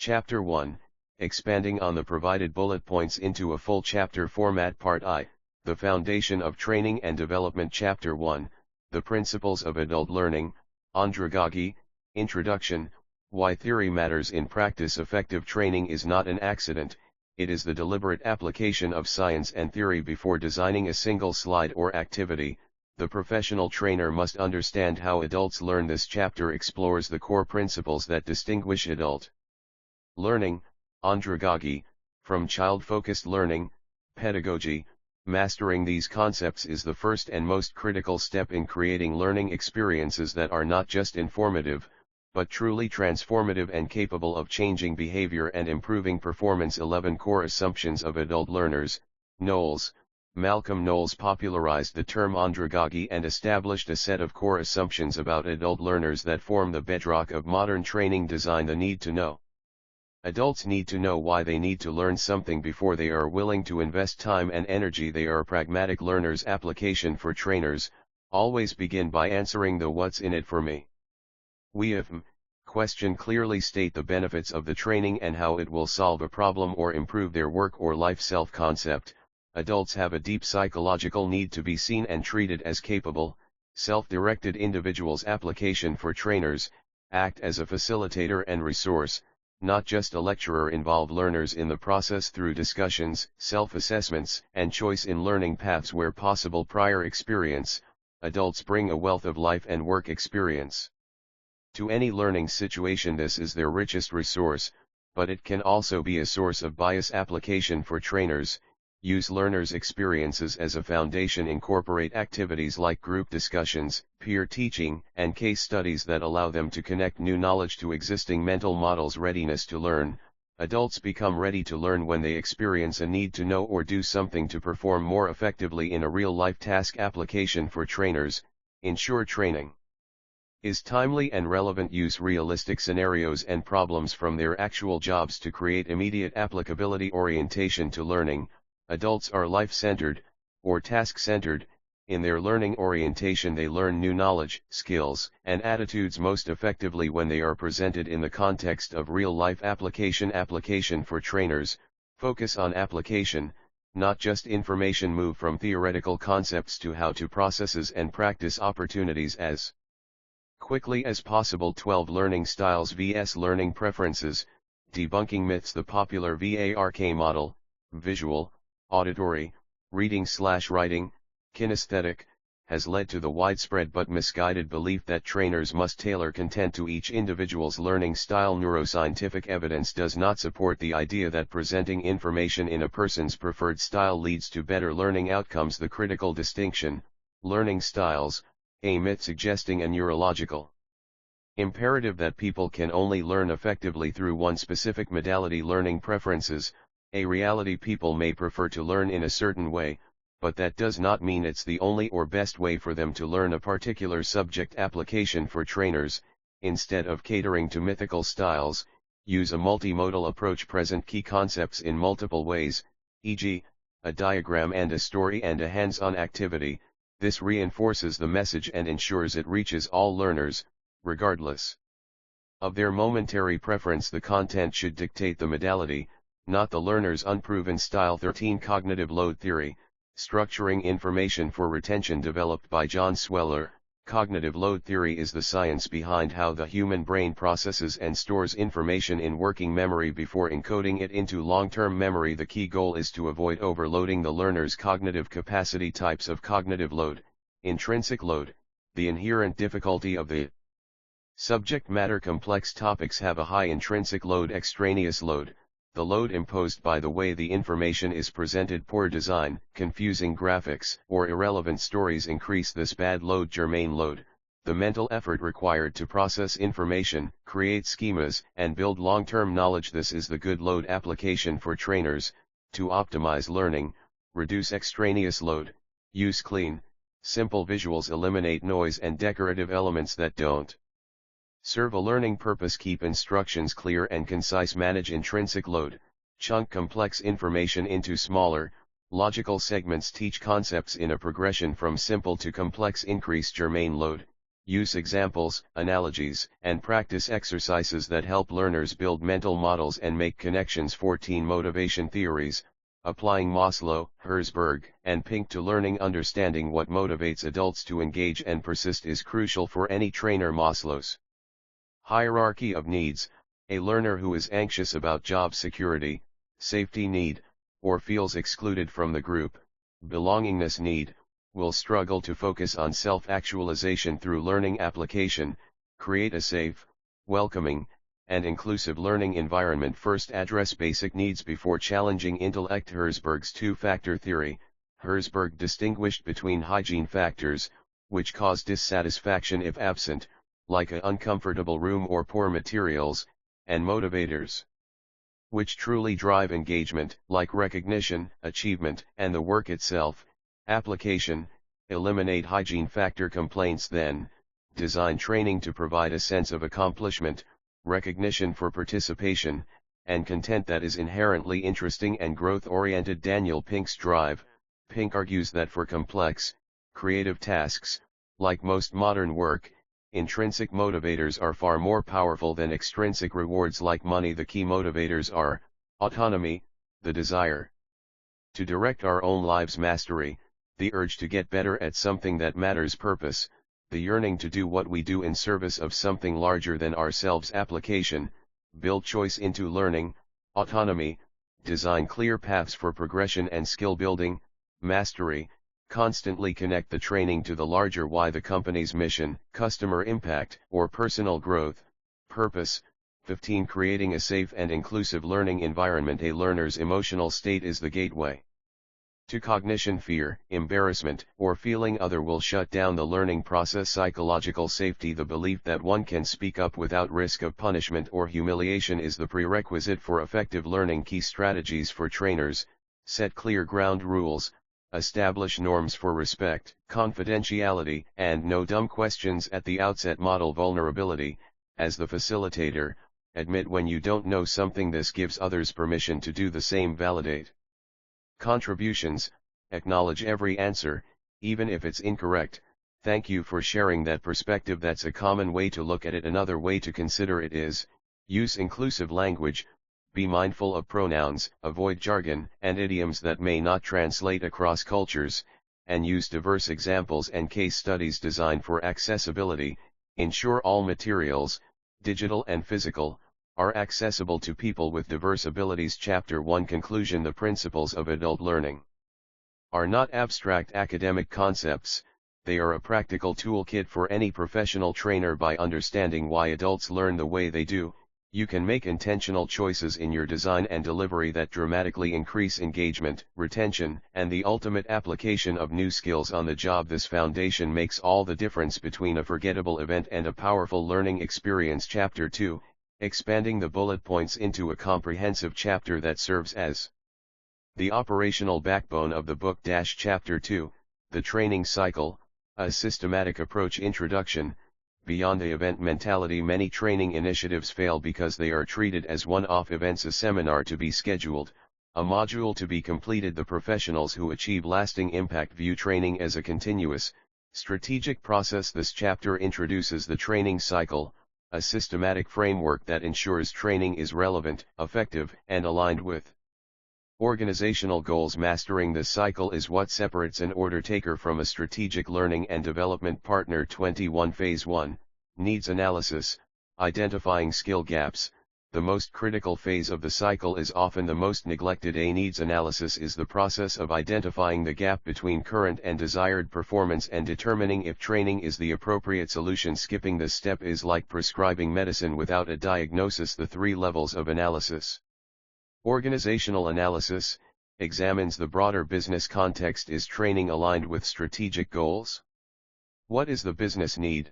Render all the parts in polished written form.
Chapter 1, Expanding on the provided bullet points into a full chapter format. Part I, The Foundation of Training and Development. Chapter 1, The Principles of Adult Learning, Andragogy, Introduction, Why Theory Matters in Practice. Effective training is not an accident, it is the deliberate application of science and theory before designing a single slide or activity. The professional trainer must understand how adults learn. This chapter explores the core principles that distinguish adult learning, andragogy, from child-focused learning, pedagogy. Mastering these concepts is the first and most critical step in creating learning experiences that are not just informative, but truly transformative and capable of changing behavior and improving performance. 11 Core Assumptions of Adult Learners. Knowles, Malcolm Knowles popularized the term andragogy and established a set of core assumptions about adult learners that form the bedrock of modern training design. The need to know. Adults need to know why they need to learn something before they are willing to invest time and energy. They are pragmatic learners. Application for trainers, always begin by answering the "what's in it for me?" question clearly state the benefits of the training and how it will solve a problem or improve their work or life. Self-concept. Adults have a deep psychological need to be seen and treated as capable, self-directed individuals. Application for trainers, act as a facilitator and resource, not just a lecturer. Involve learners in the process through discussions, self-assessments, and choice in learning paths where possible. Prior experience. Adults bring a wealth of life and work experience to any learning situation. This is their richest resource, but it can also be a source of bias. Application for trainers, use learners' experiences as a foundation. Incorporate activities like group discussions, peer teaching, and case studies that allow them to connect new knowledge to existing mental models. Readiness to learn. Adults become ready to learn when they experience a need to know or do something to perform more effectively in a real-life task. Application for trainers, ensure training is timely and relevant. Use realistic scenarios and problems from their actual jobs to create immediate applicability. Orientation to learning. Adults are life-centered, or task-centered, in their learning orientation. They learn new knowledge, skills, and attitudes most effectively when they are presented in the context of real-life application. Application for trainers, focus on application, not just information. Move from theoretical concepts to how-to processes and practice opportunities as quickly as possible. 12 Learning Styles vs Learning Preferences, debunking myths. The popular VARK model, visual, auditory, reading/writing, kinesthetic, has led to the widespread but misguided belief that trainers must tailor content to each individual's learning style. Neuroscientific evidence does not support the idea that presenting information in a person's preferred style leads to better learning outcomes. The critical distinction, learning styles, a myth suggesting a neurological imperative that people can only learn effectively through one specific modality. Learning preferences, a reality. People may prefer to learn in a certain way, but that does not mean it's the only or best way for them to learn a particular subject. Application for trainers, instead of catering to mythical styles, use a multimodal approach. Present key concepts in multiple ways, e.g., a diagram and a story and a hands-on activity. This reinforces the message and ensures it reaches all learners, regardless of their momentary preference. The content should dictate the modality, not the learner's unproven style. 13 Cognitive Load Theory, structuring information for retention. Developed by John Sweller, cognitive load theory is the science behind how the human brain processes and stores information in working memory before encoding it into long-term memory. The key goal is to avoid overloading the learner's cognitive capacity. Types of cognitive load. Intrinsic load, the inherent difficulty of the subject matter. Complex topics have a high intrinsic load. Extraneous load, the load imposed by the way the information is presented. Poor design, confusing graphics, or irrelevant stories increase this bad load. Germane load, the mental effort required to process information, create schemas, and build long-term knowledge. This is the good load. Application for trainers, to optimize learning, reduce extraneous load, use clean, simple visuals. Eliminate noise and decorative elements that don't serve a learning purpose. Keep instructions clear and concise. Manage intrinsic load, chunk complex information into smaller, logical segments. Teach concepts in a progression from simple to complex. Increase germane load, Use examples, analogies, and practice exercises that help learners build mental models and make connections. 14 Motivation theories, applying Maslow, Herzberg, and Pink to learning. Understanding what motivates adults to engage and persist is crucial for any trainer. Maslow's hierarchy of needs, a learner who is anxious about job security, safety need, or feels excluded from the group, belongingness need, will struggle to focus on self-actualization through learning application. Create a safe, welcoming, and inclusive learning environment. First, address basic needs before challenging intellect. Herzberg's two-factor theory. Herzberg distinguished between hygiene factors, which cause dissatisfaction if absent, like an uncomfortable room or poor materials, and motivators, which truly drive engagement, like recognition, achievement, and the work itself. Application. Eliminate hygiene factor complaints. Then, design training to provide a sense of accomplishment, recognition for participation, and content that is inherently interesting and growth-oriented. Daniel Pink's drive. Pink argues that for complex, creative tasks, like most modern work, intrinsic motivators are far more powerful than extrinsic rewards like money. The key motivators are autonomy, the desire to direct our own lives; mastery, the urge to get better at something that matters; purpose, the yearning to do what we do in service of something larger than ourselves; application, build choice into learning; autonomy, design clear paths for progression and skill building; mastery, constantly connect the training to the larger why, the company's mission, customer impact, or personal growth; purpose. 15 Creating a safe and inclusive learning environment. A learner's emotional state is the gateway to cognition. Fear, embarrassment, or feeling other will shut down the learning process. Psychological safety, the belief that one can speak up without risk of punishment or humiliation, is the prerequisite for effective learning. Key strategies for trainers: set clear ground rules, establish norms for respect, confidentiality, and no dumb questions at the outset. Model vulnerability, as the facilitator, admit when you don't know something. This gives others permission to do the same. Validate contributions, acknowledge every answer, even if it's incorrect. Thank you for sharing that perspective. That's a common way to look at it. Another way to consider it is, use inclusive language, be mindful of pronouns, avoid jargon and idioms that may not translate across cultures, and use diverse examples and case studies designed for accessibility. Ensure all materials, digital and physical, are accessible to people with diverse abilities. Chapter 1 Conclusion. The principles of adult learning are not abstract academic concepts, they are a practical toolkit for any professional trainer. By understanding why adults learn the way they do, you can make intentional choices in your design and delivery that dramatically increase engagement, retention, and the ultimate application of new skills on the job. This foundation makes all the difference between a forgettable event and a powerful learning experience. Chapter 2 Expanding the bullet points into a comprehensive chapter that serves as the operational backbone of the book. Chapter 2 The Training Cycle, a Systematic Approach. Introduction. Beyond the event mentality, many training initiatives fail because they are treated as one-off events, a seminar to be scheduled, a module to be completed. The professionals who achieve lasting impact view training as a continuous, strategic process. This chapter introduces the training cycle, a systematic framework that ensures training is relevant, effective, and aligned with organizational goals. Mastering this cycle is what separates an order taker from a strategic learning and development partner. 21 Phase 1 Needs Analysis. Identifying skill gaps. The most critical phase of the cycle is often the most neglected. A needs analysis is the process of identifying the gap between current and desired performance and determining if training is the appropriate solution. Skipping this step is like prescribing medicine without a diagnosis. The 3 levels of analysis. Organizational analysis examines the broader business context. Is training aligned with strategic goals? What is the business need?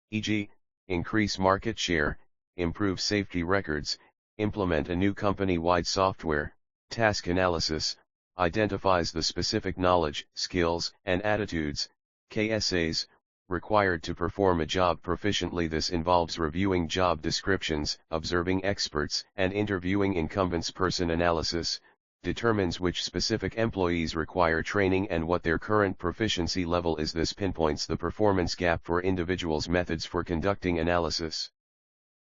E.g., increase market share, improve safety records, implement a new company-wide software. Task analysis identifies the specific knowledge, skills, and attitudes, KSAs, required to perform a job proficiently. This involves reviewing job descriptions, observing experts, and interviewing incumbents. Person analysis determines which specific employees require training and what their current proficiency level is. This pinpoints the performance gap for individuals. Methods for conducting analysis.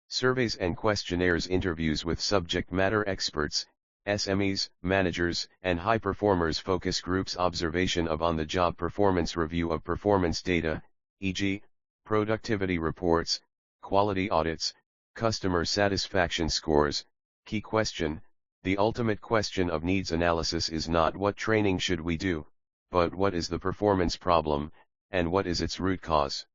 Surveys and questionnaires. Interviews with subject matter experts, SMEs, managers, and high performers. Focus groups. Observation of on-the-job performance. Review of performance data, e.g., productivity reports, quality audits, customer satisfaction scores. Key question: the ultimate question of needs analysis is not what training should we do, but what is the performance problem, and what is its root cause.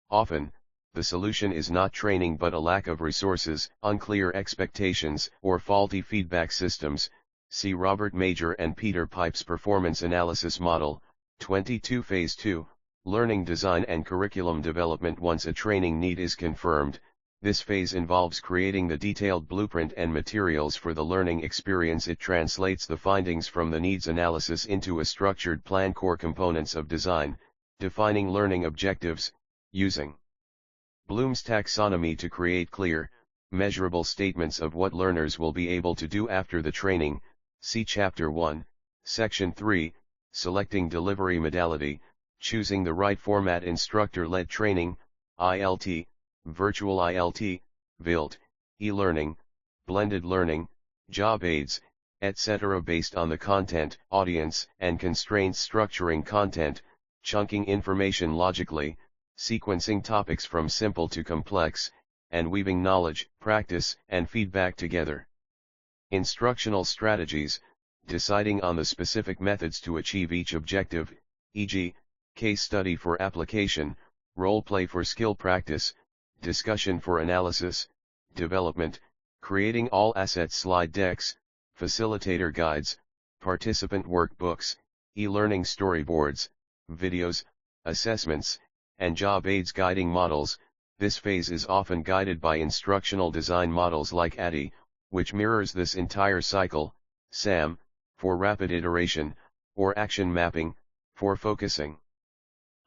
Often, the solution is not training but a lack of resources, unclear expectations, or faulty feedback systems. See Robert Major and Peter Pipe's Performance Analysis Model, 22. Phase 2, Learning Design and Curriculum Development. Once a training need is confirmed, this phase involves creating the detailed blueprint and materials for the learning experience. It translates the findings from the needs analysis into a structured plan. Core components of design: defining learning objectives, using Bloom's taxonomy to create clear, measurable statements of what learners will be able to do after the training. See Chapter 1, Section 3, selecting delivery modality, choosing the right format. Instructor-led training, ILT, virtual ILT, VILT, e-learning, blended learning, job aids, etc. based on the content, audience, and constraints. Structuring content, chunking information logically, sequencing topics from simple to complex, and weaving knowledge, practice, and feedback together. Instructional strategies, deciding on the specific methods to achieve each objective, e.g., case study for application, role play for skill practice, discussion for analysis, development, creating all assets. Slide decks, facilitator guides, participant workbooks, e-learning storyboards, videos, assessments, and job aids. Guiding models. This phase is often guided by instructional design models like ADDIE, which mirrors this entire cycle, SAM, for rapid iteration, or action mapping, for focusing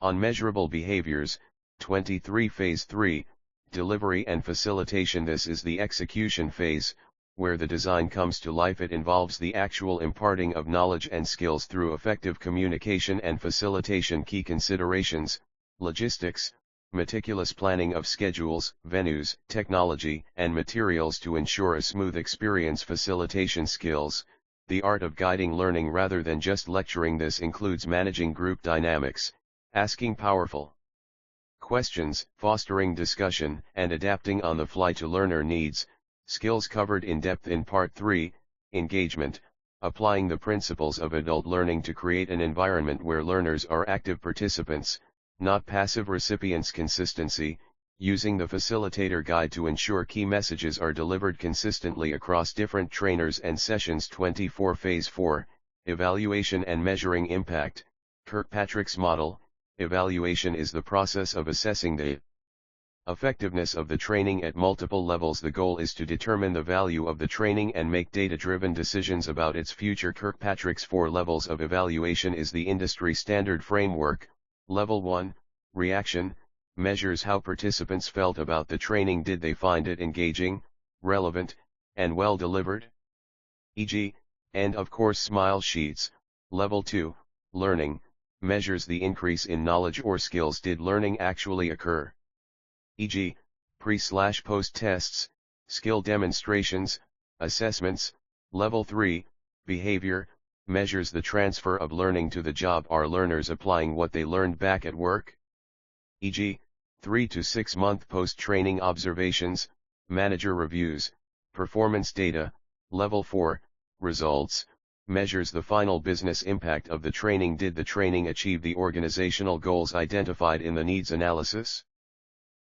on measurable behaviors. 23. Phase 3, Delivery and Facilitation. This is the execution phase, where the design comes to life. It involves the actual imparting of knowledge and skills through effective communication and facilitation. Key considerations: logistics, meticulous planning of schedules, venues, technology, and materials to ensure a smooth experience. Facilitation skills, the art of guiding learning rather than just lecturing. This includes managing group dynamics, asking powerful questions, fostering discussion, and adapting on the fly to learner needs. Skills covered in depth in Part 3, Engagement, applying the principles of adult learning to create an environment where learners are active participants, not passive recipients. Consistency, using the facilitator guide to ensure key messages are delivered consistently across different trainers and sessions. 24. Phase 4, Evaluation and Measuring Impact. Kirkpatrick's model. Evaluation is the process of assessing the effectiveness of the training at multiple levels. The goal is to determine the value of the training and make data-driven decisions about its future. Kirkpatrick's 4 levels of evaluation is the industry standard framework. Level 1, Reaction, measures how participants felt about the training. Did they find it engaging, relevant, and well delivered? E.g., and of course smile sheets. Level 2, Learning, measures the increase in knowledge or skills. Did learning actually occur? E.g., pre/post tests, skill demonstrations, assessments. Level 3, Behavior, measures the transfer of learning to the job. Are learners applying what they learned back at work? E.g., 3 to 6 month post-training observations, manager reviews, performance data. Level 4, Results, measures the final business impact of the training. Did the training achieve the organizational goals identified in the needs analysis?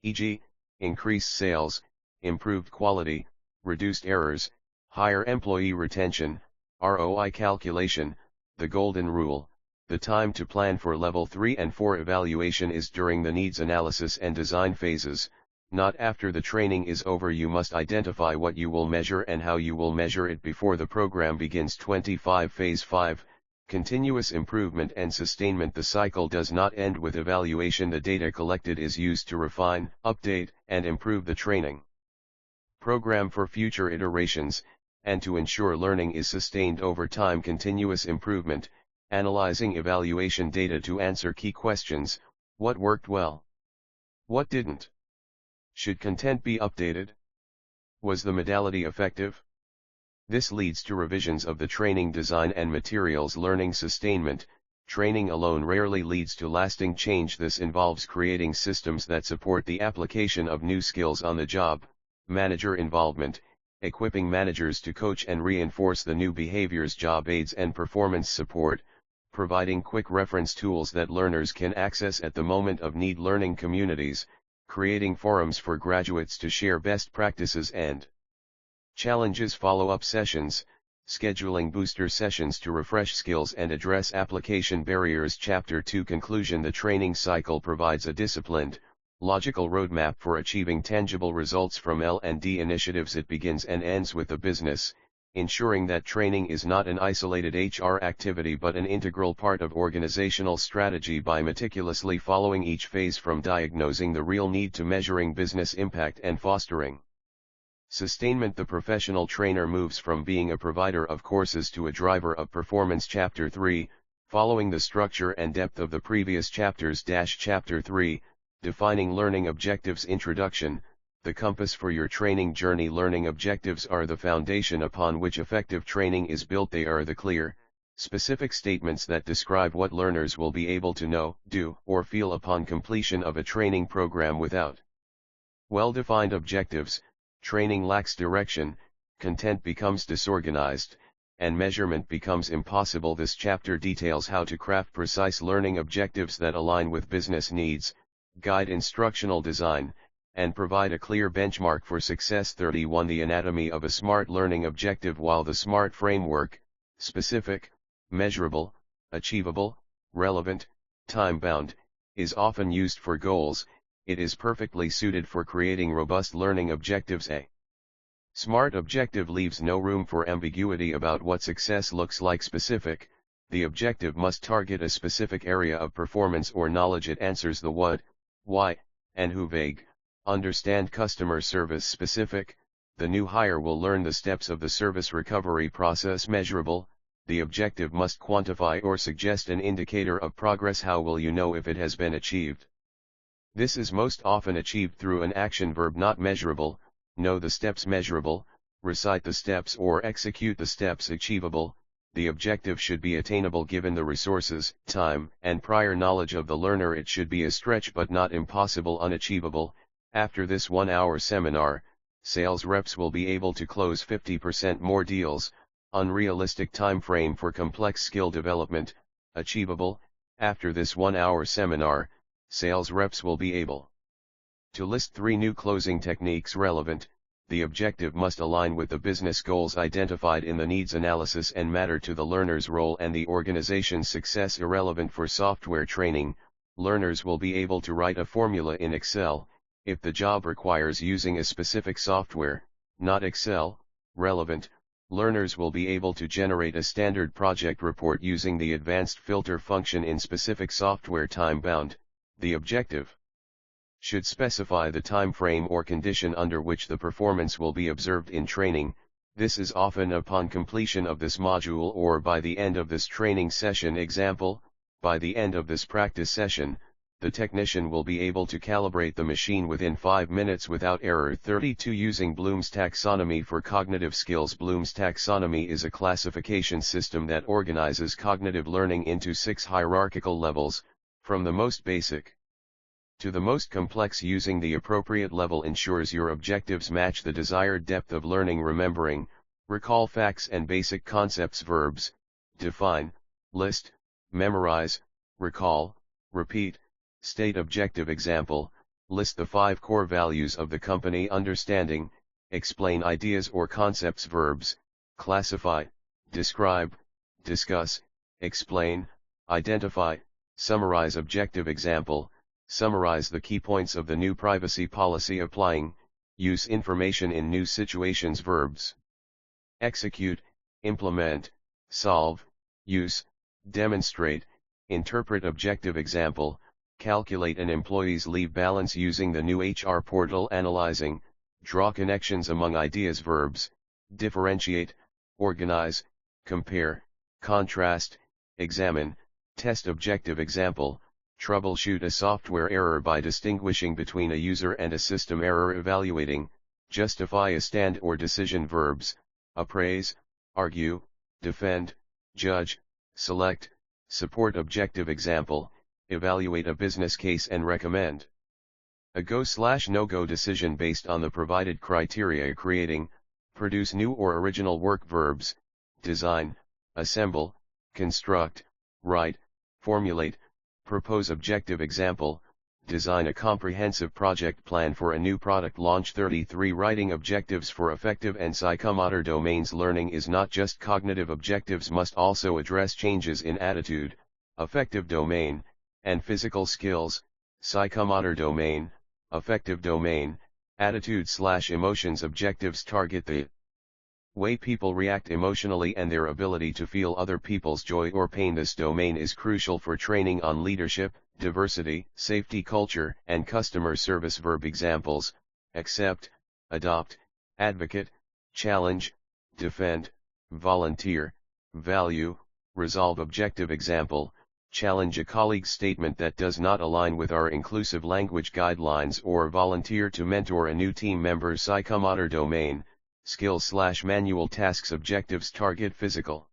E.g., increased sales, improved quality, reduced errors, higher employee retention. ROI calculation, the golden rule. The time to plan for Level 3 and 4 evaluation is during the needs analysis and design phases, not after the training is over. You must identify what you will measure and how you will measure it before the program begins. 25. Phase 5, Continuous Improvement and Sustainment. The cycle does not end with evaluation. The data collected is used to refine, update, and improve the training program for future iterations. and to ensure learning is sustained over time. Continuous improvement, analyzing evaluation data to answer key questions: what worked well? What didn't? Should content be updated? Was the modality effective? This leads to revisions of the training design and materials. Learning sustainment, training alone rarely leads to lasting change. This involves creating systems that support the application of new skills on the job. Manager involvement, equipping managers to coach and reinforce the new behaviors. Job aids and performance support, providing quick reference tools that learners can access at the moment of need. Learning communities, creating forums for graduates to share best practices and challenges. Follow-up sessions, scheduling booster sessions to refresh skills and address application barriers. Chapter 2 Conclusion. The training cycle provides a disciplined, logical roadmap for achieving tangible results from L&D initiatives. It begins and ends with the business, ensuring that training is not an isolated HR activity but an integral part of organizational strategy. By meticulously following each phase, from diagnosing the real need to measuring business impact and fostering sustainment, the professional trainer moves from being a provider of courses to a driver of performance. Chapter 3, following the structure and depth of the previous chapters. Chapter 3, Defining Learning Objectives. Introduction, the compass for your training journey. Learning objectives are the foundation upon which effective training is built. They are the clear, specific statements that describe what learners will be able to know, do, or feel upon completion of a training program. Without well-defined objectives, training lacks direction, content becomes disorganized, and measurement becomes impossible. This chapter details how to craft precise learning objectives that align with business needs, guide instructional design, and provide a clear benchmark for success. 31 The anatomy of a SMART learning objective. While the SMART framework, specific, measurable, achievable, relevant, time-bound, is often used for goals, it is perfectly suited for creating robust learning objectives. A SMART objective leaves no room for ambiguity about what success looks like. Specific, the objective must target a specific area of performance or knowledge. It answers the what, why, and who. Vague, understand customer service. Specific, the new hire will learn the steps of the service recovery process. Measurable, the objective must quantify or suggest an indicator of progress. How will you know if it has been achieved? This is most often achieved through an action verb. Not measurable, know the steps. Measurable, recite the steps or execute the steps. Achievable, the objective should be attainable given the resources, time, and prior knowledge of the learner. It should be a stretch but not impossible. Unachievable, after this 1-hour seminar, sales reps will be able to close 50% more deals. Unrealistic time frame for complex skill development. Achievable, after this 1-hour seminar, sales reps will be able to list 3 new closing techniques. Relevant, the objective must align with the business goals identified in the needs analysis and matter to the learner's role and the organization's success. Irrelevant, for software training, learners will be able to write a formula in Excel, if the job requires using a specific software, not Excel. Relevant, learners will be able to generate a standard project report using the advanced filter function in specific software. Time-bound, the objective should specify the time frame or condition under which the performance will be observed in training. This is often upon completion of this module or by the end of this training session. Example, by the end of this practice session, the technician will be able to calibrate the machine within 5 minutes without error. 32 Using Bloom's taxonomy for cognitive skills. Bloom's taxonomy is a classification system that organizes cognitive learning into 6 hierarchical levels, from the most basic to the most complex. Using the appropriate level ensures your objectives match the desired depth of learning. Remembering, recall facts and basic concepts. Verbs, define, list, memorize, recall, repeat, state. Objective. Example, list the 5 core values of the company. Understanding, explain ideas or concepts. Verbs, classify, describe, discuss, explain, identify, summarize. Objective. Example, summarize the key points of the new privacy policy. Applying, use information in new situations. Verbs, execute, implement, solve, use, demonstrate, interpret. Objective. Example, calculate an employee's leave balance using the new HR portal. Analyzing, draw connections among ideas. Verbs, differentiate, organize, compare, contrast, examine, test. Objective example, troubleshoot a software error by distinguishing between a user and a system error. Evaluating, justify a stand or decision. Verbs, appraise, argue, defend, judge, select, support. Objective example, evaluate a business case and recommend a go/no-go decision based on the provided criteria. Creating, produce new or original work. Verbs, design, assemble, construct, write, formulate, propose. Objective example, design a comprehensive project plan for a new product launch. 33 Writing objectives for affective and psychomotor domains. Learning is not just cognitive. Objectives must also address changes in attitude, affective domain, and physical skills. Psychomotor domain, affective domain, attitude/emotions. Objectives target the way people react emotionally and their ability to feel other people's joy or pain. This domain is crucial for training on leadership, diversity, safety culture, and customer service. Verb examples, accept, adopt, advocate, challenge, defend, volunteer, value, resolve. Objective example, challenge a colleague's statement that does not align with our inclusive language guidelines, or volunteer to mentor a new team member. Psychomotor domain, skills/manual tasks. Objectives target physical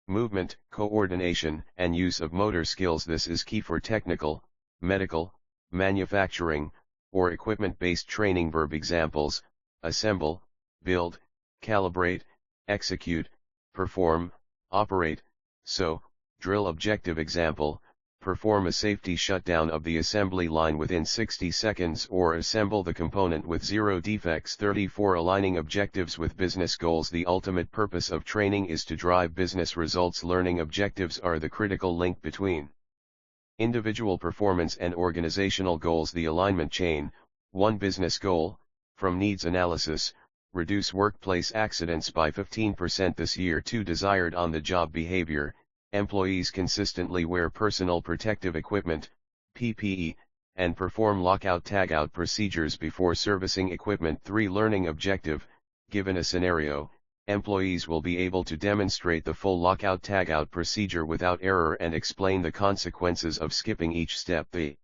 movement, coordination, and use of motor skills. This is key for technical, medical, manufacturing, or equipment-based training. Verb examples, assemble, build, calibrate, execute, perform, operate, sew, drill. Objective example, perform a safety shutdown of the assembly line within 60 seconds or assemble the component with 0 defects. 34 Aligning objectives with business goals. The ultimate purpose of training is to drive business results. Learning objectives are the critical link between individual performance and organizational goals. The alignment chain, 1 Business goal, from needs analysis, reduce workplace accidents by 15% this year. 2 Desired on-the-job behavior, employees consistently wear personal protective equipment, PPE, and perform lockout-tagout procedures before servicing equipment. 3 Learning objective, given a scenario, employees will be able to demonstrate the full lockout-tagout procedure without error and explain the consequences of skipping each step. The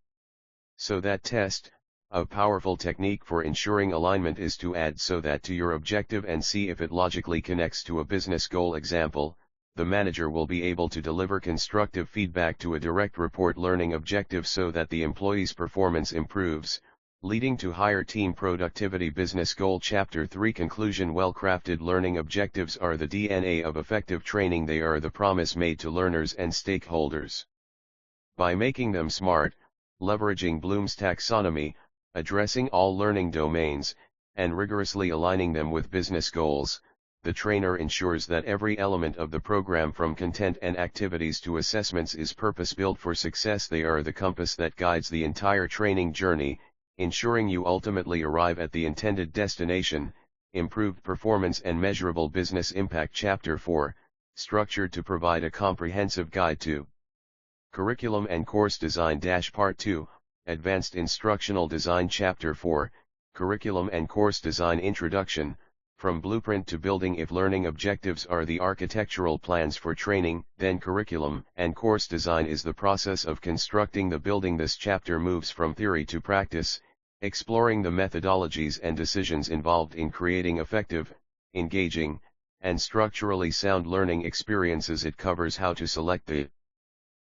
so that test, a powerful technique for ensuring alignment, is to add so that to your objective and see if it logically connects to a business goal. Example, the manager will be able to deliver constructive feedback to a direct report. Learning objective so that the employee's performance improves, leading to higher team productivity. Business goal. Chapter 3 Conclusion. Well-crafted learning objectives are the DNA of effective training. They are the promise made to learners and stakeholders. By making them smart, leveraging Bloom's taxonomy, addressing all learning domains, and rigorously aligning them with business goals, the trainer ensures that every element of the program, from content and activities to assessments, is purpose-built for success. They are the compass that guides the entire training journey, ensuring you ultimately arrive at the intended destination, improved performance and measurable business impact. Chapter 4, Structured to provide a comprehensive guide to curriculum and course design. Part 2, Advanced Instructional Design. Chapter 4, Curriculum and Course Design. Introduction. From blueprint to building. If learning objectives are the architectural plans for training, then curriculum and course design is the process of constructing the building. This chapter moves from theory to practice, exploring the methodologies and decisions involved in creating effective, engaging, and structurally sound learning experiences. It covers how to select the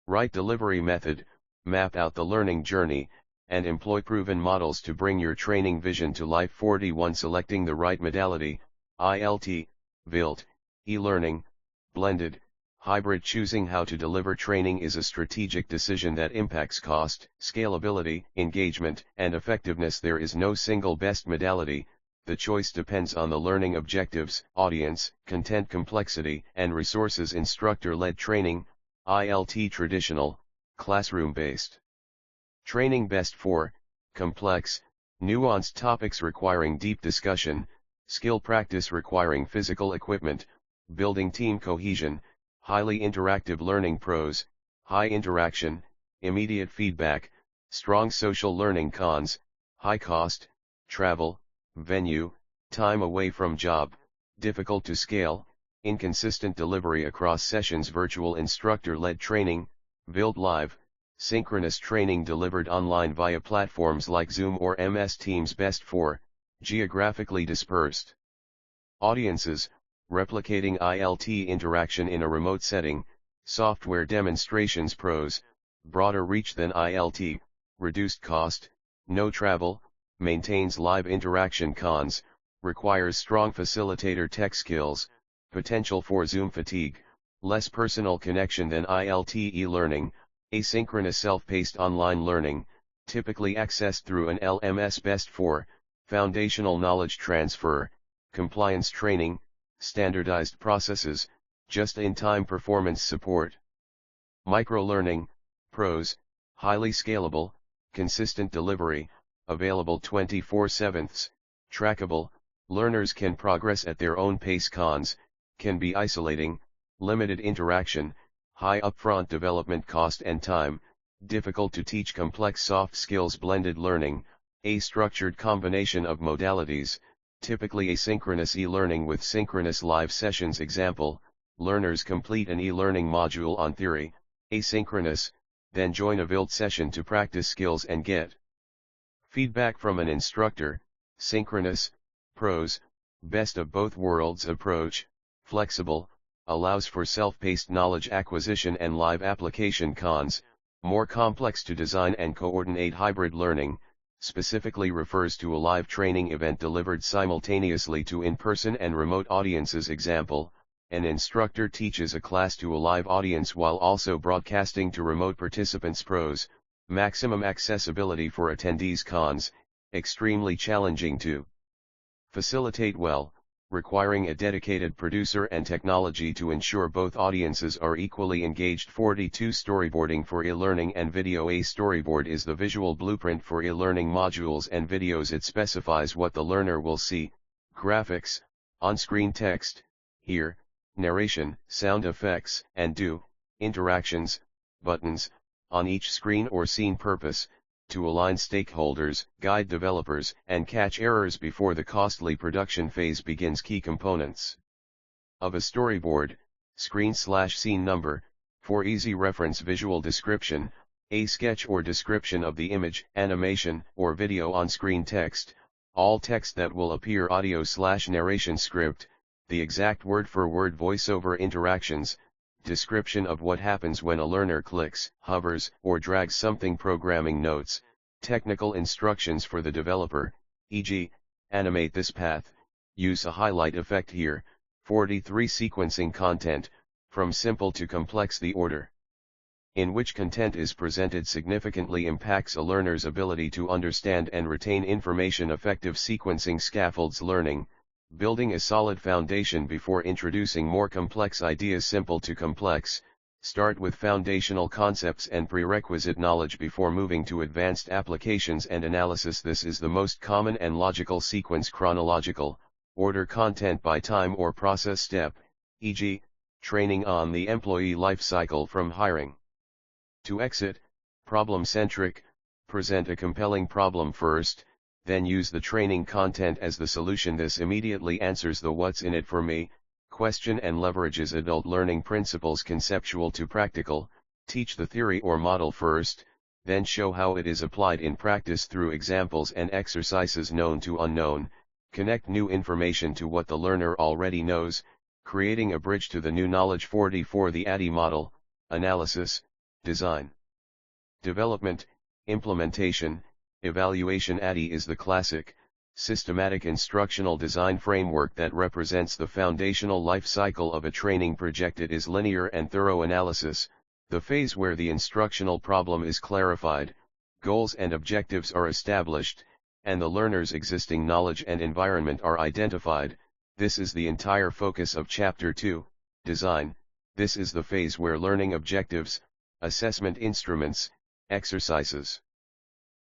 right delivery method, map out the learning journey, and employ proven models to bring your training vision to life. 41 Selecting the right modality, ILT, VILT, e-learning, blended, hybrid. Choosing how to deliver training is a strategic decision that impacts cost, scalability, engagement, and effectiveness. There is no single best modality. The choice depends on the learning objectives, audience, content complexity, and resources. Instructor-led training, ILT. Traditional, classroom-based training, best for complex, nuanced topics requiring deep discussion, skill practice requiring physical equipment, building team cohesion, highly interactive learning. Pros, high interaction, immediate feedback, strong social learning. Cons, high cost, travel, venue, time away from job, difficult to scale, inconsistent delivery across sessions, virtual instructor-led training, ViLT Live, synchronous training delivered online via platforms like Zoom or MS Teams. Best for geographically dispersed audiences, replicating ILT interaction in a remote setting, software demonstrations. Pros, broader reach than ILT, reduced cost, no travel, maintains live interaction. Cons, requires strong facilitator tech skills, potential for Zoom fatigue, less personal connection than ILT. E-learning, asynchronous self-paced online learning, typically accessed through an LMS. Best for foundational knowledge transfer, compliance training, standardized processes, just-in-time performance support. Microlearning, pros, highly scalable, consistent delivery, available 24/7, trackable, learners can progress at their own pace. Cons, can be isolating, limited interaction, high upfront development cost and time, difficult to teach complex soft skills. Blended learning, a structured combination of modalities, typically asynchronous e-learning with synchronous live sessions. Example, learners complete an e-learning module on theory, asynchronous, then join a ViLT session to practice skills and get feedback from an instructor. Synchronous, pros, best of both worlds approach, flexible, allows for self-paced knowledge acquisition and live application. Cons, more complex to design and coordinate. Hybrid learning, specifically refers to a live training event delivered simultaneously to in-person and remote audiences. Example, an instructor teaches a class to a live audience while also broadcasting to remote participants. Pros, maximum accessibility for attendees. Cons, extremely challenging to facilitate well, requiring a dedicated producer and technology to ensure both audiences are equally engaged. 42. Storyboarding for e-learning and video. A storyboard is the visual blueprint for e-learning modules and videos. It specifies what the learner will see, graphics, on-screen text, hear, narration, sound effects, and do interactions, buttons, on each screen or scene. Purpose, to align stakeholders, guide developers, and catch errors before the costly production phase begins. Key components of a storyboard: screen/scene number, for easy reference. Visual description, a sketch or description of the image, animation, or video. On-screen text, all text that will appear. Audio/narration. Script, the exact word-for-word voiceover interactions, description of what happens when a learner clicks, hovers, or drags something. Programming notes, technical instructions for the developer, e.g., animate this path, use a highlight effect here. 43. Sequencing content, from simple to complex. The order in which content is presented significantly impacts a learner's ability to understand and retain information. Effective sequencing scaffolds learning, building a solid foundation before introducing more complex ideas. Simple to complex, start with foundational concepts and prerequisite knowledge before moving to advanced applications and analysis. This is the most common and logical sequence. Chronological, order content by time or process step, e.g., training on the employee life cycle from hiring to exit. Problem-centric, present a compelling problem first, then use the training content as the solution. This immediately answers the "what's in it for me" question and leverages adult learning principles. Conceptual to practical, teach the theory or model first, then show how it is applied in practice through examples and exercises. Known to unknown, connect new information to what the learner already knows, creating a bridge to the new knowledge. 44. The ADDIE model, analysis, design, development, implementation, evaluation. ADDIE is the classic, systematic instructional design framework that represents the foundational life cycle of a training project. It is linear and thorough analysis, the phase where the instructional problem is clarified, goals and objectives are established, and the learner's existing knowledge and environment are identified. This is the entire focus of Chapter 2, Design. This is the phase where learning objectives, assessment instruments, exercises,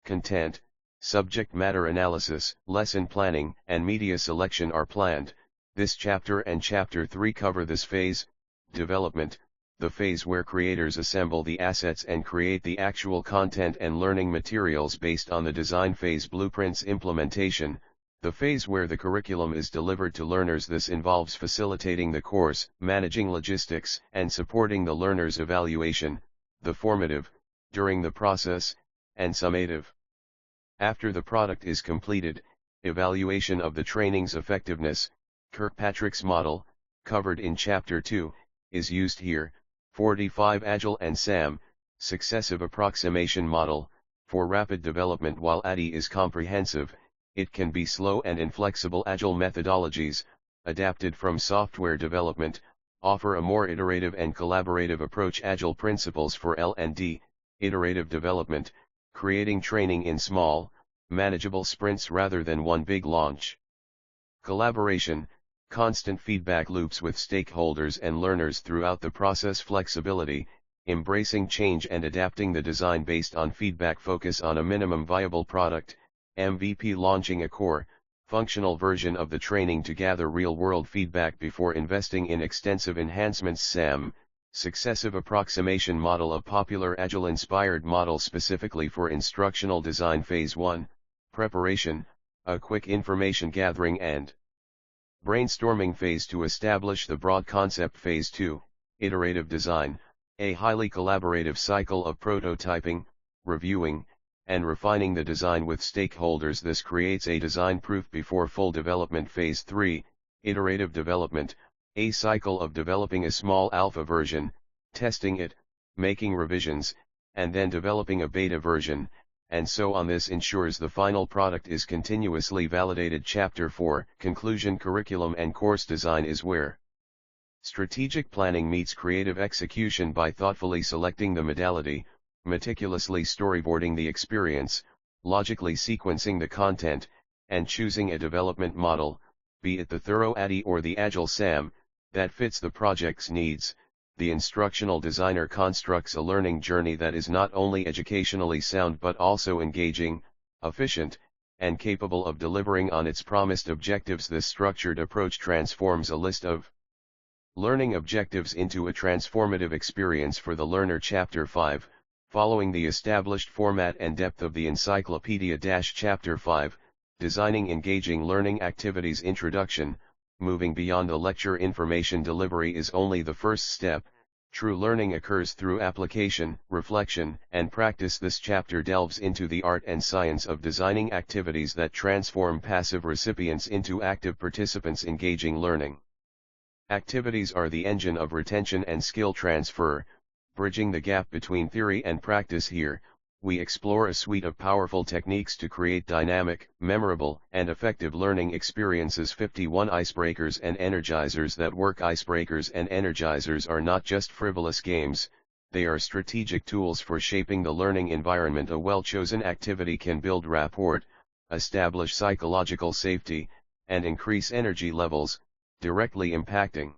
content, subject matter analysis, lesson planning, and media selection are planned. This chapter and Chapter 3 cover this phase. Development, the phase where creators assemble the assets and create the actual content and learning materials based on the design phase. Blueprints. Implementation, The phase where the curriculum is delivered to learners. This involves facilitating the course, managing logistics, and supporting the learner's evaluation, the formative, during the process, and summative. After the product is completed, evaluation of the training's effectiveness, Kirkpatrick's model, covered in Chapter 2, is used here. 45 Agile and SAM, successive approximation model, for rapid development. While ADDIE is comprehensive, it can be slow and inflexible. Agile methodologies, adapted from software development, offer a more iterative and collaborative approach. Agile principles for L&D, iterative development, creating training in small, manageable sprints rather than one big launch. Collaboration, constant feedback loops with stakeholders and learners throughout the process. Flexibility, embracing change and adapting the design based on feedback. Focus on a minimum viable product, MVP. Launching a core, functional version of the training to gather real-world feedback before investing in extensive enhancements. SAM, successive approximation model, a popular Agile-inspired model specifically for instructional design. Phase 1, preparation, a quick information gathering and brainstorming phase to establish the broad concept. Phase 2, iterative design, a highly collaborative cycle of prototyping, reviewing, and refining the design with stakeholders. This creates a design proof before full development. Phase 3, iterative development, a cycle of developing a small alpha version, testing it, making revisions, and then developing a beta version, and so on. This ensures the final product is continuously validated. Chapter 4, conclusion. Curriculum and course design is where strategic planning meets creative execution. By thoughtfully selecting the modality, meticulously storyboarding the experience, logically sequencing the content, and choosing a development model, be it the thorough ADDIE or the Agile SAM, that fits the project's needs, the instructional designer constructs a learning journey that is not only educationally sound but also engaging, efficient, and capable of delivering on its promised objectives. This structured approach transforms a list of learning objectives into a transformative experience for the learner. Chapter 5, following the established format and depth of the Encyclopedia. Chapter 5, designing engaging learning activities. Introduction, moving beyond a lecture. Information delivery is only the first step. True learning occurs through application, reflection, and practice. This chapter delves into the art and science of designing activities that transform passive recipients into active participants. Engaging learning activities are the engine of retention and skill transfer, bridging the gap between theory and practice. Here, we explore a suite of powerful techniques to create dynamic, memorable, and effective learning experiences. 51 icebreakers and energizers that work. Icebreakers and energizers are not just frivolous games, they are strategic tools for shaping the learning environment. A well-chosen activity can build rapport, establish psychological safety, and increase energy levels, directly impacting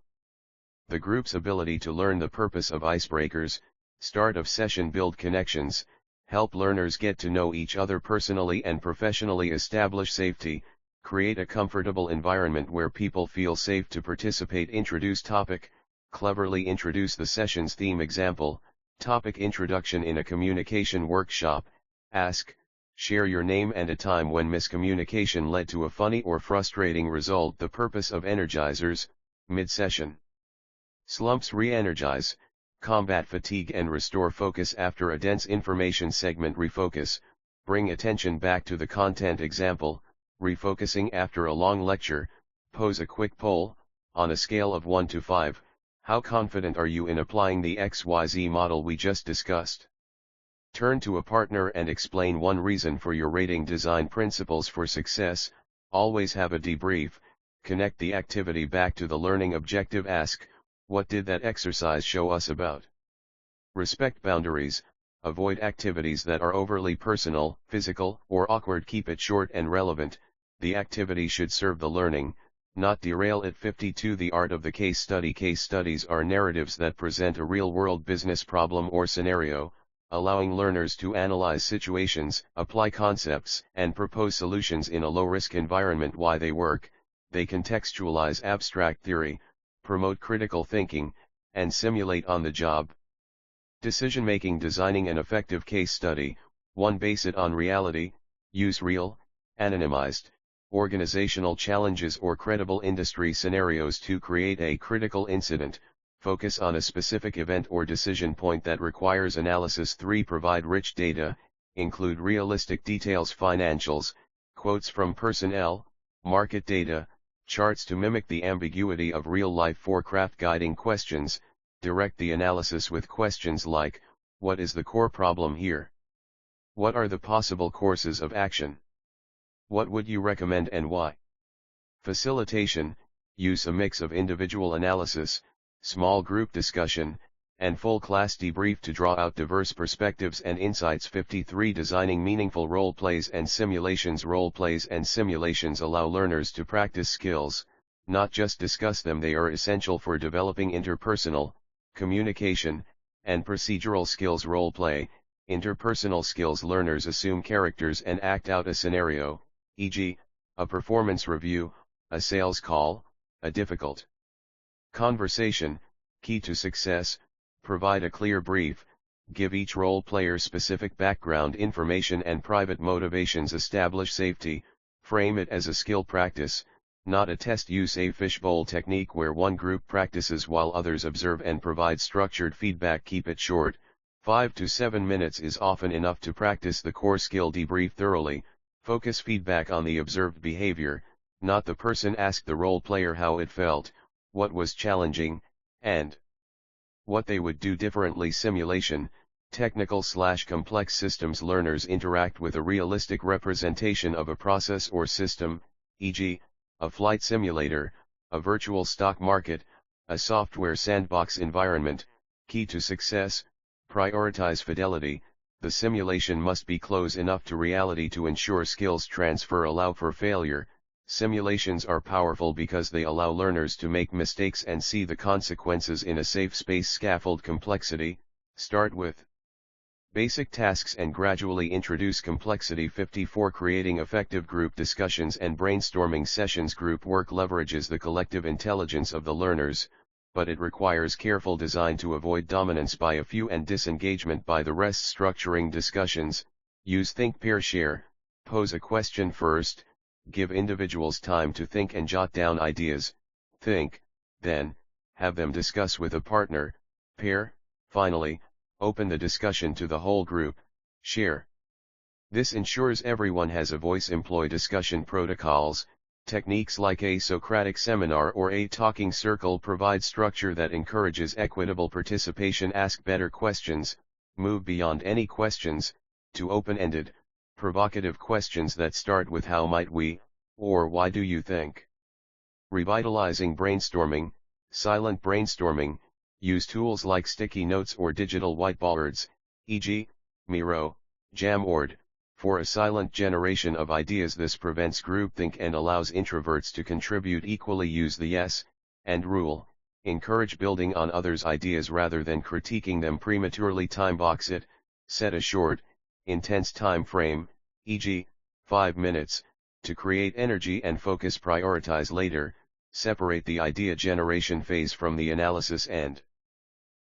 the group's ability to learn. The purpose of icebreakers: start of session, build connections, help learners get to know each other personally and professionally, establish safety, create a comfortable environment where people feel safe to participate. Introduce topic, cleverly introduce the session's theme. Example, topic introduction in a communication workshop. Ask, share your name and a time when miscommunication led to a funny or frustrating result. The purpose of energizers: mid-session slumps, re-energize, combat fatigue and restore focus after a dense information segment. Refocus, bring attention back to the content. Example, refocusing after a long lecture. Pose a quick poll, on a scale of 1 to 5, how confident are you in applying the XYZ model we just discussed? Turn to a partner and explain one reason for your rating. Design principles for success: always have a debrief, connect the activity back to the learning objective. Ask, what did that exercise show us about? Respect boundaries, avoid activities that are overly personal, physical, or awkward. Keep it short and relevant, the activity should serve the learning, not derail it. 52 The art of the case study. Case studies are narratives that present a real-world business problem or scenario, allowing learners to analyze situations, apply concepts, and propose solutions in a low-risk environment. Why they work: they contextualize abstract theory, promote critical thinking, and simulate on-the-job decision-making. Designing an effective case study: 1. Base it on reality, use real, anonymized, organizational challenges or credible industry scenarios to create a critical incident, focus on a specific event or decision point that requires analysis. 3. Provide rich data, include realistic details, financials, quotes from personnel, market data, charts to mimic the ambiguity of real life. 4. Craft guiding questions, direct the analysis with questions like, what is the core problem here? What are the possible courses of action? What would you recommend and why? Facilitation, use a mix of individual analysis, small group discussion, and full class debrief to draw out diverse perspectives and insights. 53. Designing meaningful role plays and simulations. Role plays and simulations allow learners to practice skills, not just discuss them. They are essential for developing interpersonal, communication, and procedural skills. Role play, interpersonal skills. Learners assume characters and act out a scenario, e.g., a performance review, a sales call, a difficult conversation. Key to success, provide a clear brief, give each role player specific background information and private motivations. Establish safety, frame it as a skill practice, not a test. Use a fishbowl technique where one group practices while others observe and provide structured feedback. Keep it short, 5 to 7 minutes is often enough to practice the core skill. Debrief thoroughly, focus feedback on the observed behavior, not the person. Ask the role player how it felt, what was challenging, and what they would do differently. Simulation, technical/complex systems. Learners interact with a realistic representation of a process or system, e.g., a flight simulator, a virtual stock market, a software sandbox environment. Key to success, prioritize fidelity. The simulation must be close enough to reality to ensure skills transfer. Allow for failure. Simulations are powerful because they allow learners to make mistakes and see the consequences in a safe space. Scaffold complexity, start with basic tasks and gradually introduce complexity. 54. Creating effective group discussions and brainstorming sessions. Group work leverages the collective intelligence of the learners, but it requires careful design to avoid dominance by a few and disengagement by the rest. Structuring discussions, use think, pair, share. Pose a question first, give individuals time to think and jot down ideas. Think, then, have them discuss with a partner, pair. Finally, open the discussion to the whole group, share. This ensures everyone has a voice. Employ discussion protocols. Techniques like a Socratic seminar or a talking circle provide structure that encourages equitable participation. Ask better questions, move beyond any questions, to open-ended, provocative questions that start with how might we, or why do you think? Revitalizing brainstorming, silent brainstorming, use tools like sticky notes or digital whiteboards, e.g., Miro, Jamboard, for a silent generation of ideas. This prevents groupthink and allows introverts to contribute equally. Use the yes and rule, encourage building on others' ideas rather than critiquing them prematurely. Time box it, set a short, intense time frame, e.g., 5 minutes, to create energy and focus. Prioritize later, separate the idea generation phase from the analysis and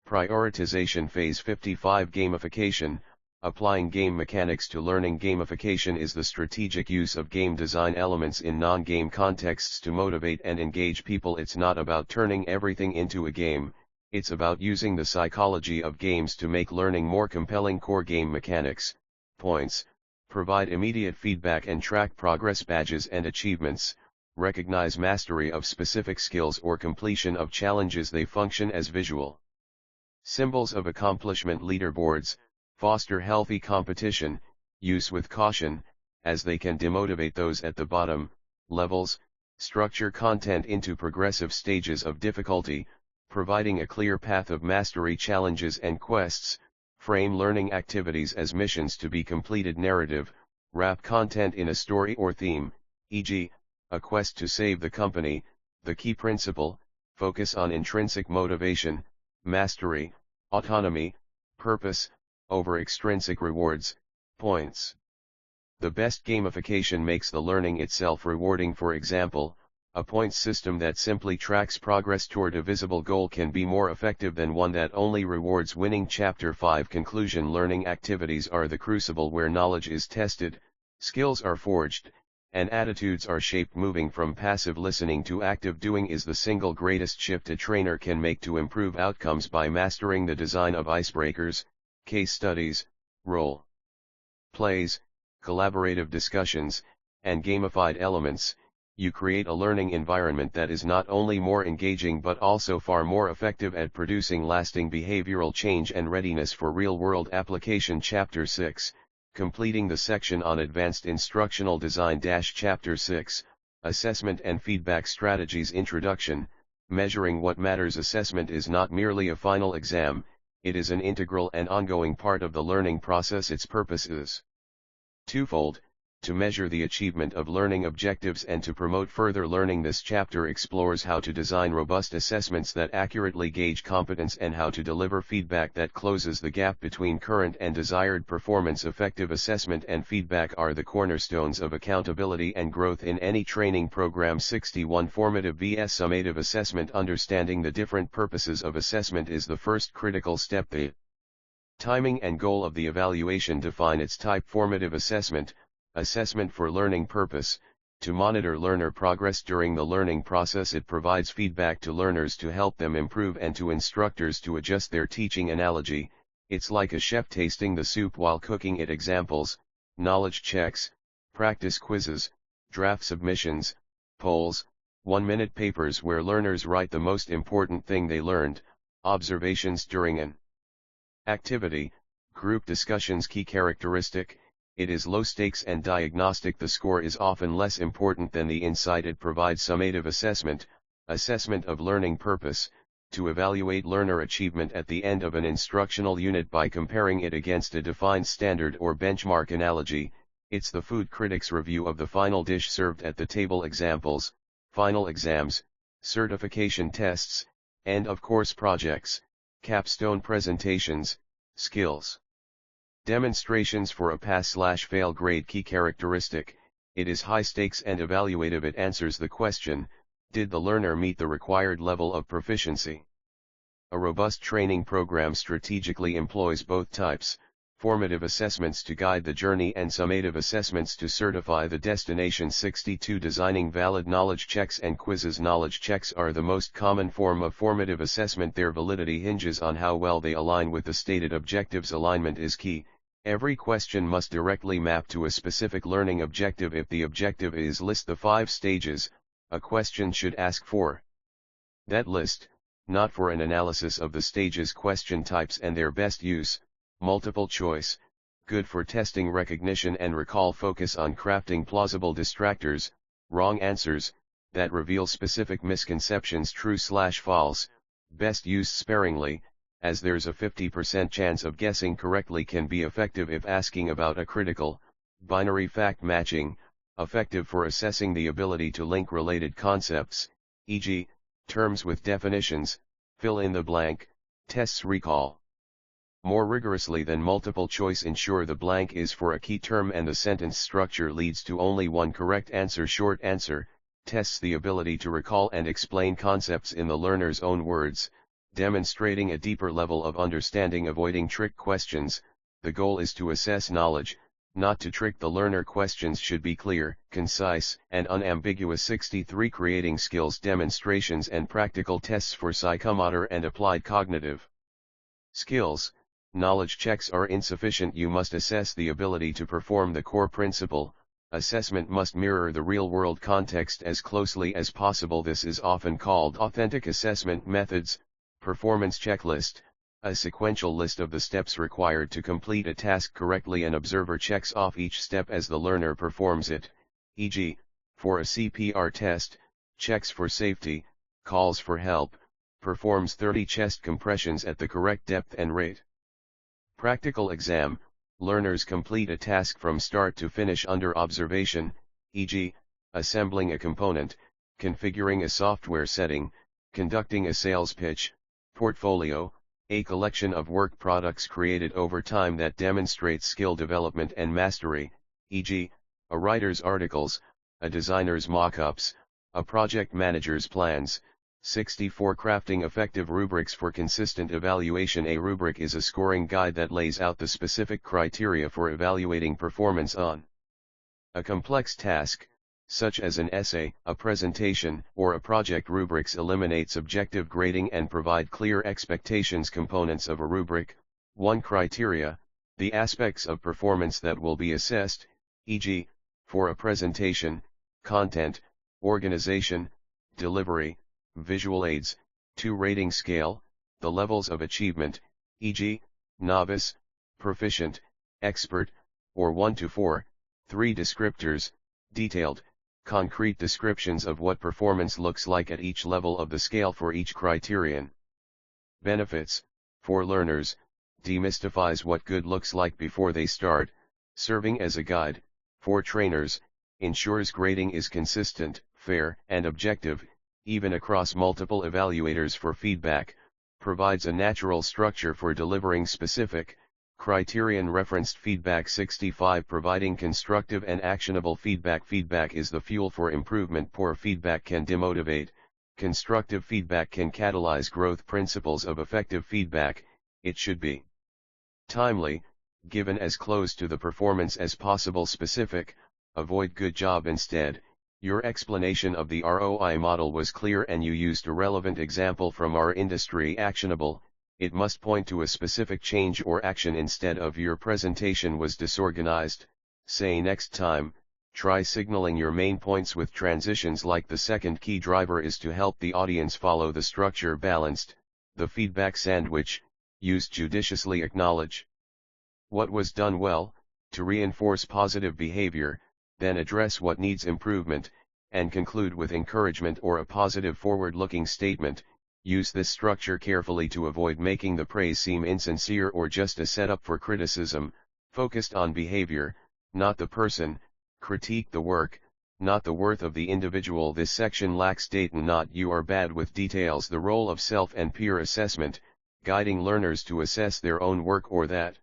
prioritization phase. 55. Gamification, applying game mechanics to learning. Gamification is the strategic use of game design elements in non-game contexts to motivate and engage people. It's not about turning everything into a game, it's about using the psychology of games to make learning more compelling. Core game mechanics, points, provide immediate feedback and track progress. Badges and achievements, recognize mastery of specific skills or completion of challenges. They function as visual symbols of accomplishment. Leaderboards, foster healthy competition, use with caution, as they can demotivate those at the bottom levels. Structure content into progressive stages of difficulty, providing a clear path of mastery. Challenges and quests, frame learning activities as missions to be completed. Narrative, wrap content in a story or theme, e.g., a quest to save the company. The key principle, focus on intrinsic motivation, mastery, autonomy, purpose, over extrinsic rewards, points. The best gamification makes the learning itself rewarding. For example, a points system that simply tracks progress toward a visible goal can be more effective than one that only rewards winning. Chapter 5. Conclusion. Learning activities are the crucible where knowledge is tested, skills are forged, and attitudes are shaped. Moving from passive listening to active doing is the single greatest shift a trainer can make to improve outcomes. By mastering the design of icebreakers, case studies, role plays, collaborative discussions, and gamified elements, you create a learning environment that is not only more engaging but also far more effective at producing lasting behavioral change and readiness for real-world application. Chapter 6, completing the section on Advanced Instructional Design. Chapter 6, Assessment and Feedback Strategies. Introduction. Measuring what matters. Assessment is not merely a final exam, it is an integral and ongoing part of the learning process. Its purpose is twofold: to measure the achievement of learning objectives and to promote further learning. This chapter explores how to design robust assessments that accurately gauge competence and how to deliver feedback that closes the gap between current and desired performance. Effective assessment and feedback are the cornerstones of accountability and growth in any training program. 61 Formative vs summative assessment. Understanding the different purposes of assessment is the first critical step. The timing and goal of the evaluation define its type. Formative assessment for learning purpose, to monitor learner progress during the learning process. It provides feedback to learners to help them improve and to instructors to adjust their teaching. Analogy: it's like a chef tasting the soup while cooking it. Examples: knowledge checks, practice quizzes, draft submissions, polls, 1-minute papers where learners write the most important thing they learned, observations during an activity, group discussions. Key characteristic: it is low stakes and diagnostic. The score is often less important than the insight it provides. Summative assessment of learning purpose, to evaluate learner achievement at the end of an instructional unit by comparing it against a defined standard or benchmark. Analogy: it's the food critic's review of the final dish served at the table. Examples: final exams, certification tests, end of course projects, capstone presentations, skills demonstrations for a pass/fail grade. Key characteristic: it is high stakes and evaluative. It answers the question, did the learner meet the required level of proficiency? A robust training program strategically employs both types: formative assessments to guide the journey and summative assessments to certify the destination. 62 Designing valid knowledge checks and quizzes. Knowledge checks are the most common form of formative assessment. Their validity hinges on how well they align with the stated objectives. Alignment is key. Every question must directly map to a specific learning objective. If the objective is list the 5 stages, a question should ask for that list, not for an analysis of the stages. Question types and their best use: multiple choice, good for testing recognition and recall. Focus on crafting plausible distractors, wrong answers, that reveal specific misconceptions. True/false, best used sparingly, as there's a 50% chance of guessing correctly. Can be effective if asking about a critical, binary fact. Matching, effective for assessing the ability to link related concepts, e.g., terms with definitions, fill in the blank, tests. Recall, more rigorously than multiple choice. Ensure the blank is for a key term and the sentence structure leads to only one correct answer. Short answer, tests the ability to recall and explain concepts in the learner's own words, demonstrating a deeper level of understanding. Avoiding trick questions, the goal is to assess knowledge, not to trick the learner. Questions should be clear, concise, and unambiguous. 63 Creating skills demonstrations and practical tests for psychomotor and applied cognitive skills. Knowledge checks are insufficient. You must assess the ability to perform the core principle. Assessment must mirror the real-world context as closely as possible. This is often called authentic assessment. Methods: performance checklist, a sequential list of the steps required to complete a task correctly. An observer checks off each step as the learner performs it, e.g., for a CPR test, checks for safety, calls for help, performs 30 chest compressions at the correct depth and rate. Practical exam, learners complete a task from start to finish under observation, e.g., assembling a component, configuring a software setting, conducting a sales pitch. Portfolio, a collection of work products created over time that demonstrates skill development and mastery, e.g., a writer's articles, a designer's mock-ups, a project manager's plans. 64 Crafting effective rubrics for consistent evaluation. A rubric is a scoring guide that lays out the specific criteria for evaluating performance on a complex task, such as an essay, a presentation, or a project. Rubrics eliminate subjective grading and provide clear expectations. Components of a rubric: 1. Criteria, the aspects of performance that will be assessed, e.g., for a presentation, content, organization, delivery, visual aids. 2. Rating scale, the levels of achievement, e.g., novice, proficient, expert, or 1 to 4. 3. Descriptors, detailed, concrete descriptions of what performance looks like at each level of the scale for each criterion. Benefits, for learners, demystifies what good looks like before they start, serving as a guide. For trainers, ensures grading is consistent, fair, and objective, even across multiple evaluators. For feedback, provides a natural structure for delivering specific, criterion referenced feedback. 65. Providing constructive and actionable feedback. Feedback is the fuel for improvement. Poor feedback can demotivate. Constructive feedback can catalyze growth. Principles of effective feedback: it should be timely, given as close to the performance as possible. Specific, avoid good job instead. Your explanation of the ROI model was clear and you used a relevant example from our industry. Actionable, it must point to a specific change or action instead of your presentation was disorganized. Say next time, try signaling your main points with transitions. Like the second key driver is to help the audience follow the structure. Balanced, the feedback sandwich, used judiciously. Acknowledge what was done well, to reinforce positive behavior, then address what needs improvement, and conclude with encouragement or a positive forward-looking statement. Use this structure carefully to avoid making the praise seem insincere or just a setup for criticism. Focused on behavior, not the person. Critique the work, not the worth of the individual. This section lacks data, not you are bad with details. The role of self and peer assessment, guiding learners to assess their own work or that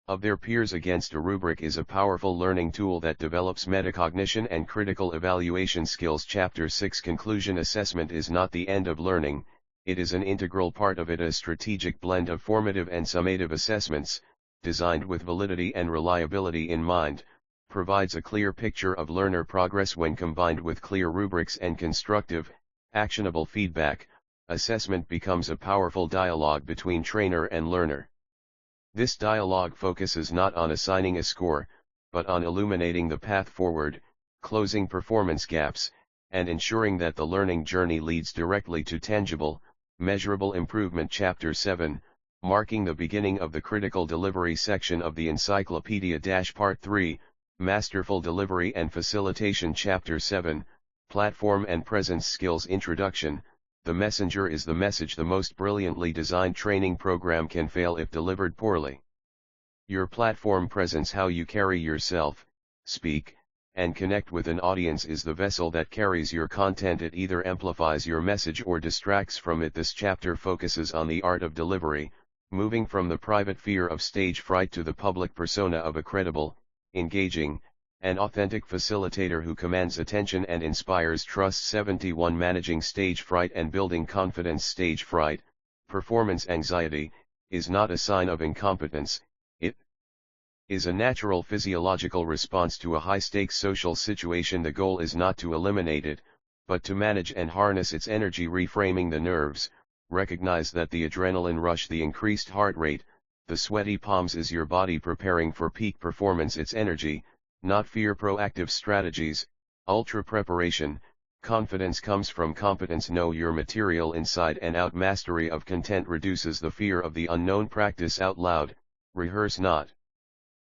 of their peers against a rubric, is a powerful learning tool that develops metacognition and critical evaluation skills. Chapter 6. Conclusion. Assessment is not the end of learning, it is an integral part of it. A strategic blend of formative and summative assessments, designed with validity and reliability in mind, provides a clear picture of learner progress. When combined with clear rubrics and constructive, actionable feedback, assessment becomes a powerful dialogue between trainer and learner. This dialogue focuses not on assigning a score, but on illuminating the path forward, closing performance gaps, and ensuring that the learning journey leads directly to tangible, measurable improvement. Chapter 7, marking the beginning of the critical delivery section of the Encyclopedia. Part 3, Masterful Delivery and Facilitation. Chapter 7, Platform and Presence Skills. Introduction. The messenger is the message. The most brilliantly designed training program can fail if delivered poorly. Your platform presence, how you carry yourself, speak, and connect with an audience, is the vessel that carries your content. It either amplifies your message or distracts from it. This chapter focuses on the art of delivery, moving from the private fear of stage fright to the public persona of a credible, engaging, and authentic facilitator who commands attention and inspires trust. 71. Managing stage fright and building confidence. Stage fright, performance anxiety, is not a sign of incompetence, it is a natural physiological response to a high-stakes social situation. The goal is not to eliminate it, but to manage and harness its energy. Reframing the nerves, recognize that the adrenaline rush, the increased heart rate, the sweaty palms is your body preparing for peak performance. Its energy, not fear. Proactive strategies. Ultra preparation. Confidence comes from competence. Know your material inside and out. Mastery of content reduces the fear of the unknown. Practice out loud. Rehearse not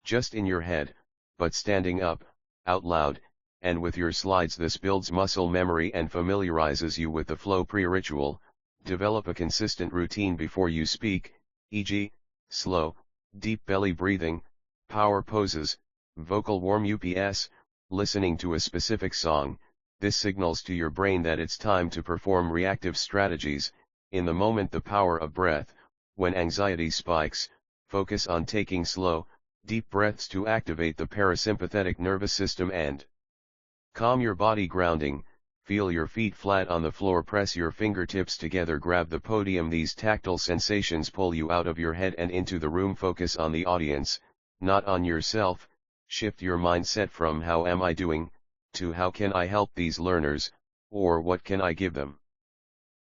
just in your head, but standing up, out loud, and with your slides. This builds muscle memory and familiarizes you with the flow. Pre-ritual. Develop a consistent routine before you speak, e.g., slow, deep belly breathing, power poses, vocal warm-ups, listening to a specific song. This signals to your brain that it's time to perform. Reactive strategies. In the moment, the power of breath. When anxiety spikes, focus on taking slow, deep breaths to activate the parasympathetic nervous system and calm your body. Grounding. Feel your feet flat on the floor. Press your fingertips together. Grab the podium. These tactile sensations pull you out of your head and into the room. Focus on the audience, not on yourself. Shift your mindset from how am I doing, to how can I help these learners, or what can I give them.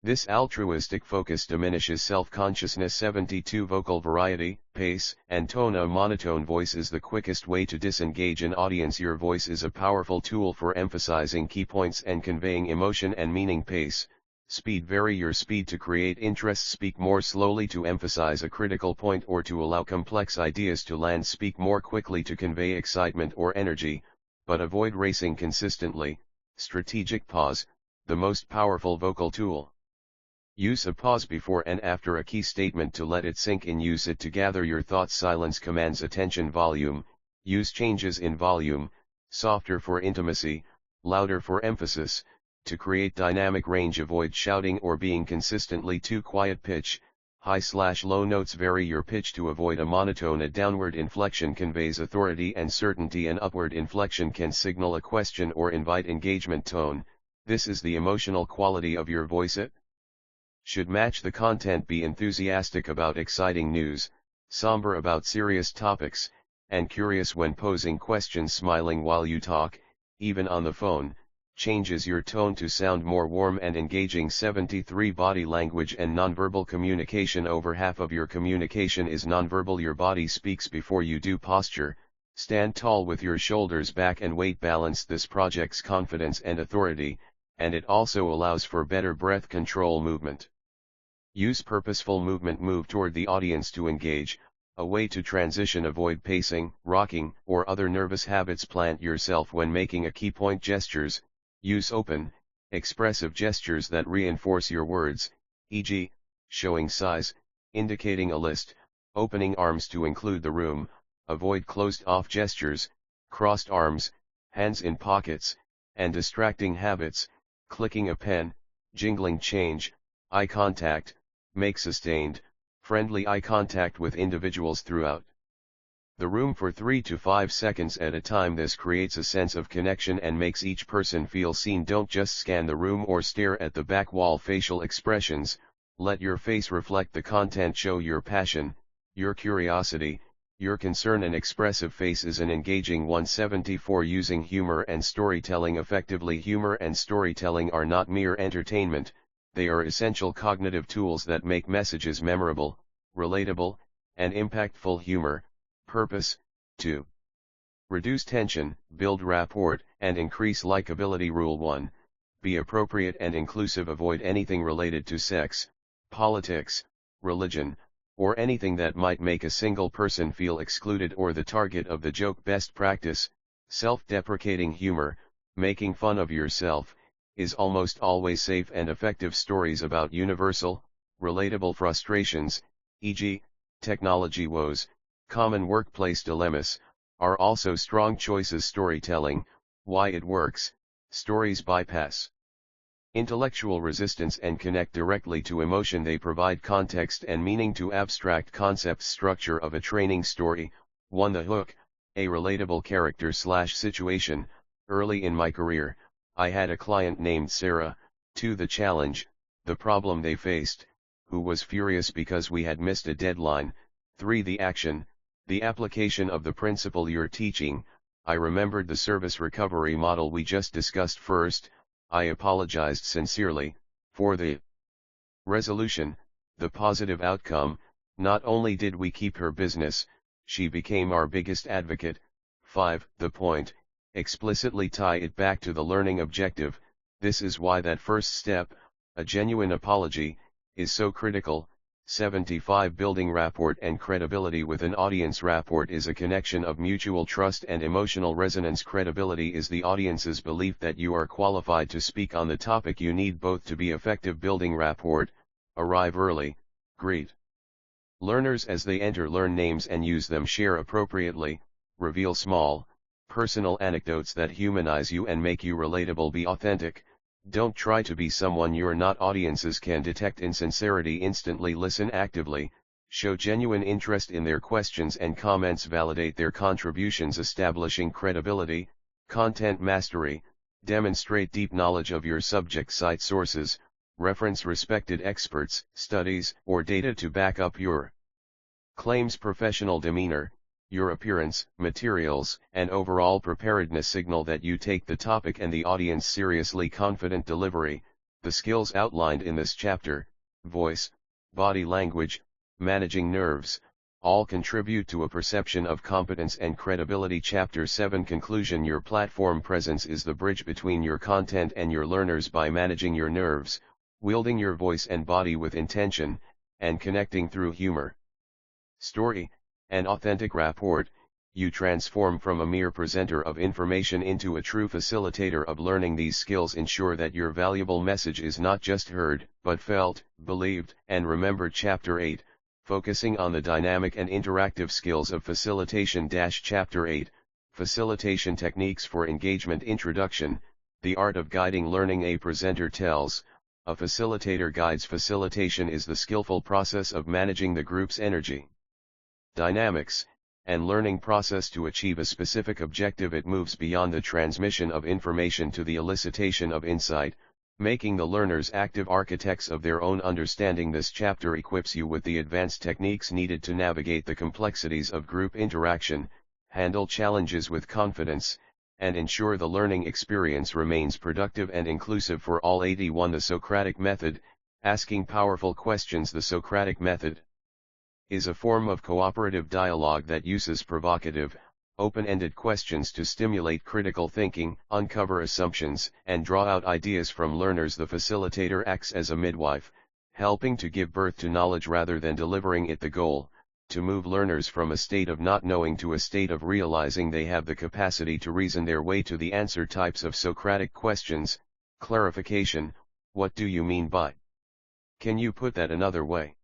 This altruistic focus diminishes self-consciousness. 72 Vocal variety, pace, and tone. A monotone voice is the quickest way to disengage an audience. Your voice is a powerful tool for emphasizing key points and conveying emotion and meaning. Pace, speed. Vary your speed to create interest. Speak more slowly to emphasize a critical point or to allow complex ideas to land. Speak more quickly to convey excitement or energy, but avoid racing consistently. Strategic pause, the most powerful vocal tool. Use a pause before and after a key statement to let it sink in. Use it to gather your thoughts. Silence commands attention. Volume, use changes in volume, softer for intimacy, louder for emphasis, to create dynamic range. Avoid shouting or being consistently too quiet. Pitch, high/low notes. Vary your pitch to avoid a monotone. A downward inflection conveys authority and certainty. An upward inflection can signal a question or invite engagement. Tone, this is the emotional quality of your voice. It should match the content. Be enthusiastic about exciting news, somber about serious topics, and curious when posing questions. Smiling while you talk, even on the phone, changes your tone to sound more warm and engaging. 73 Body language and nonverbal communication. Over half of your communication is nonverbal. Your body speaks before you do. Posture, stand tall with your shoulders back and weight balance. This projects confidence and authority, and it also allows for better breath control. Movement, use purposeful movement. Move toward the audience to engage, a way to transition. Avoid pacing, rocking, or other nervous habits. Plant yourself when making a key point. Gestures, use open, expressive gestures that reinforce your words, e.g., showing size, indicating a list, opening arms to include the room. Avoid closed-off gestures, crossed arms, hands in pockets, and distracting habits, clicking a pen, jingling change. Eye contact, make sustained, friendly eye contact with individuals throughout the room for 3 to 5 seconds at a time. This creates a sense of connection and makes each person feel seen. Don't just scan the room or stare at the back wall. Facial expressions, let your face reflect the content. Show your passion, your curiosity, your concern. An expressive face is an engaging one. 74 Using humor and storytelling effectively. Humor and storytelling are not mere entertainment, they are essential cognitive tools that make messages memorable, relatable, and impactful. Humor, purpose, to reduce tension, build rapport, and increase likability. Rule 1, be appropriate and inclusive. Avoid anything related to sex, politics, religion, or anything that might make a single person feel excluded or the target of the joke. Best practice, self-deprecating humor, making fun of yourself, is almost always safe and effective. Stories about universal, relatable frustrations, e.g., technology woes, common workplace dilemmas, are also strong choices. Storytelling, why it works. Stories bypass intellectual resistance and connect directly to emotion. They provide context and meaning to abstract concepts. Structure of a training story. 1. The hook, a relatable character/situation. Early in my career, I had a client named Sarah. 2. The challenge, the problem they faced, who was furious because we had missed a deadline. 3. The action, the application of the principle you're teaching. I remembered the service recovery model we just discussed. First, I apologized sincerely. 4. The resolution, the positive outcome. Not only did we keep her business, she became our biggest advocate. 5. The point, explicitly tie it back to the learning objective. This is why that first step, a genuine apology, is so critical. 75 Building rapport and credibility with an audience. Rapport is a connection of mutual trust and emotional resonance. Credibility is the audience's belief that you are qualified to speak on the topic. You need both to be effective. Building rapport, arrive early, greet learners as they enter. Learn names and use them. Share appropriately, reveal small, personal anecdotes that humanize you and make you relatable. Be authentic, don't try to be someone you're not. Audiences can detect insincerity instantly. Listen actively, show genuine interest in their questions and comments. Validate their contributions. Establishing credibility, content mastery, demonstrate deep knowledge of your subject. Cite sources, reference respected experts, studies, or data to back up your claims. Professional demeanor, Your appearance, materials, and overall preparedness signal that you take the topic and the audience seriously. Confident delivery. The skills outlined in this chapter, voice, body language, managing nerves, all contribute to a perception of competence and credibility. Chapter 7 Conclusion. Your platform presence is the bridge between your content and your learners. By managing your nerves, wielding your voice and body with intention, and connecting through humor, story, and authentic rapport, you transform from a mere presenter of information into a true facilitator of learning. These skills ensure that your valuable message is not just heard, but felt, believed, and remembered. Chapter 8, Focusing on the dynamic and interactive skills of facilitation. Chapter 8, Facilitation Techniques for Engagement. Introduction, the art of guiding learning. A presenter tells, a facilitator guides. Facilitation is the skillful process of managing the group's energy, dynamics, and learning process to achieve a specific objective. It moves beyond the transmission of information to the elicitation of insight, making the learners active architects of their own understanding. This chapter equips you with the advanced techniques needed to navigate the complexities of group interaction, handle challenges with confidence, and ensure the learning experience remains productive and inclusive for all. 81 The Socratic Method, Asking Powerful Questions. The Socratic method is a form of cooperative dialogue that uses provocative, open-ended questions to stimulate critical thinking, uncover assumptions, and draw out ideas from learners. The facilitator acts as a midwife, helping to give birth to knowledge rather than delivering it. The goal, to move learners from a state of not knowing to a state of realizing they have the capacity to reason their way to the answer. Types of Socratic questions. Clarification, what do you mean by? Can you put that another way?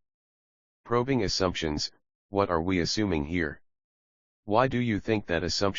Probing assumptions, what are we assuming here? Why do you think that assumption